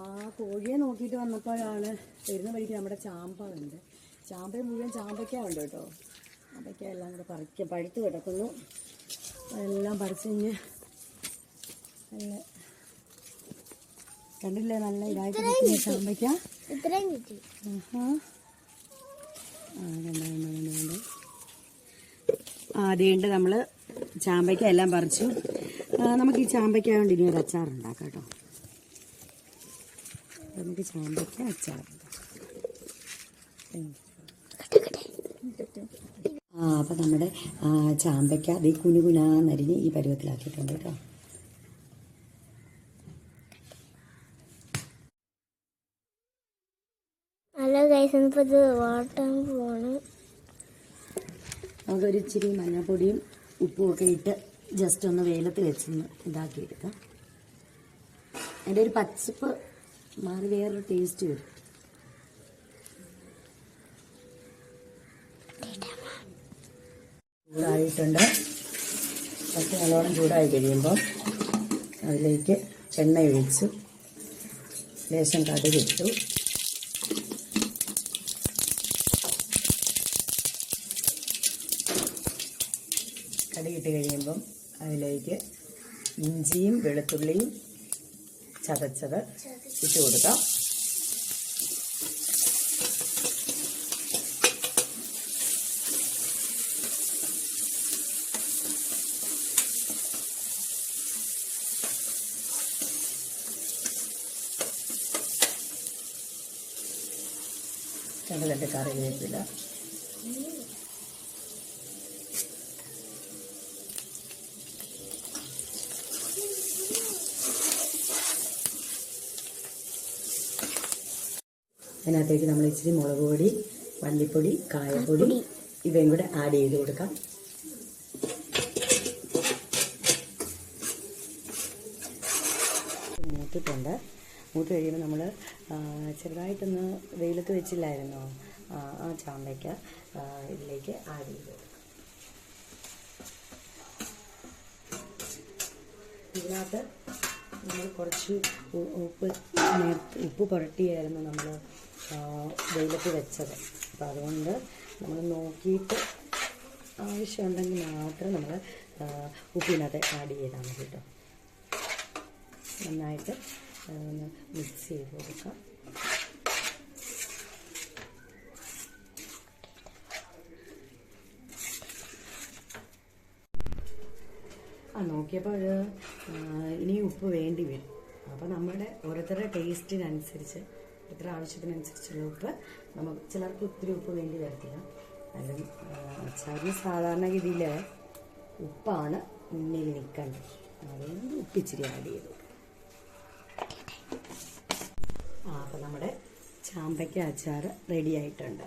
ആ കോഴിയെ നോക്കിയിട്ട് വന്നപ്പോഴാണ് വരുന്ന വഴിക്ക് നമ്മുടെ ചാമ്പ ഉണ്ട്. ചാമ്പ മുഴുവൻ ചാമ്പയ്ക്ക ഉണ്ട് കേട്ടോ. ചാമ്പയ്ക്ക എല്ലാം കൂടെ പഴുത്ത് കിടക്കുന്നു. എല്ലാം പറിച്ചിഞ്ഞ് നല്ല കണ്ടില്ലേ, നല്ല ഇതായിട്ട് കിട്ടുന്ന ചാമ്പയ്ക്ക. അതുകൊണ്ട് നമ്മൾ ചാമ്പയ്ക്ക എല്ലാം പറിച്ചു. നമുക്ക് ഈ ചാമ്പയ്ക്ക കൊണ്ട് ഇനി ഒരു അച്ചാറുണ്ടാക്കാം കേട്ടോ. നമുക്ക് ചാമ്പയ്ക്ക അച്ചാറുണ്ടാക്കാം. അപ്പം നമ്മുടെ ചാമ്പയ്ക്ക അത് കുനുകുനാന്നരിഞ്ഞ് ഈ പരുവത്തിലാക്കിയിട്ടുണ്ട് കേട്ടോ. നമുക്കൊരു ഇച്ചിരി മഞ്ഞൾപ്പൊടിയും ഉപ്പും ഒക്കെ ഇട്ട് ജസ്റ്റ് ഒന്ന് വെയിലത്ത് വെച്ചൊന്ന് ഇതാക്കിയെടുക്കാം. അതിൻ്റെ ഒരു പച്ചപ്പ് മാറി വേറൊരു ടേസ്റ്റ് വരും. ചൂടായിട്ടുണ്ട്. കുറച്ച് നല്ലോണം ചൂടായി കഴിയുമ്പോൾ അതിലേക്ക് എണ്ണ ഒഴിച്ചു, ലേശം കടുകിട്ടു, കടുകിട്ട് കഴിയുമ്പം അതിലേക്ക് ഇഞ്ചിയും വെളുത്തുള്ളിയും ചതച്ചത് ഇട്ട് കൊടുക്കാം. രണ്ട് കറിവേപ്പില, അതിനകത്തേക്ക് നമ്മൾ ഇച്ചിരി മുളക് പൊടി, മല്ലിപ്പൊടി, കായപ്പൊടി ഇവയും കൂടെ ആഡ് ചെയ്ത് കൊടുക്കാം. മൂത്തിട്ടുണ്ട്. മൂത്ത് കഴിയുമ്പോൾ നമ്മൾ ചെറുതായിട്ടൊന്ന് വെയിലത്ത് വെച്ചില്ലായിരുന്നോ ആ ചാമ്പയ്ക്ക ഇതിലേക്ക് ആഡ് ചെയ്ത് കൊടുക്കാം. ഇതിനകത്ത് നമ്മൾ കുറച്ച് ഉപ്പ് പുരട്ടിയായിരുന്നു നമ്മൾ വെയിലത്ത് വെച്ചത്. അപ്പോൾ അതുകൊണ്ട് നമ്മൾ നോക്കിയിട്ട് ആവശ്യമുണ്ടെങ്കിൽ മാത്രം നമ്മൾ ഉപ്പിനകത്ത് ആഡ് ചെയ്താൽ മതി കേട്ടോ. നന്നായിട്ട് മിക്സ് ചെയ്ത് കൊടുക്കാം. നോക്കിയപ്പോൾ ഇനി ഉപ്പ് വേണ്ടി വരും. അപ്പോൾ നമ്മുടെ ഓരോരുത്തരുടെ ടേസ്റ്റിനനുസരിച്ച് എത്ര ആവശ്യത്തിനനുസരിച്ചുള്ള ഉപ്പ് നമുക്ക്, ചിലർക്ക് ഒത്തിരി ഉപ്പ് വേണ്ടി വരത്തില്ല. അതും അച്ചാറിന് സാധാരണഗതിയിൽ ഉപ്പാണ് മുന്നിൽ നിൽക്കേണ്ടത്. അതുകൊണ്ട് ഉപ്പിച്ചിരി ആഡ് ചെയ്തു. അപ്പോൾ നമ്മുടെ ചാമ്പയ്ക്ക അച്ചാർ റെഡി ആയിട്ടുണ്ട്.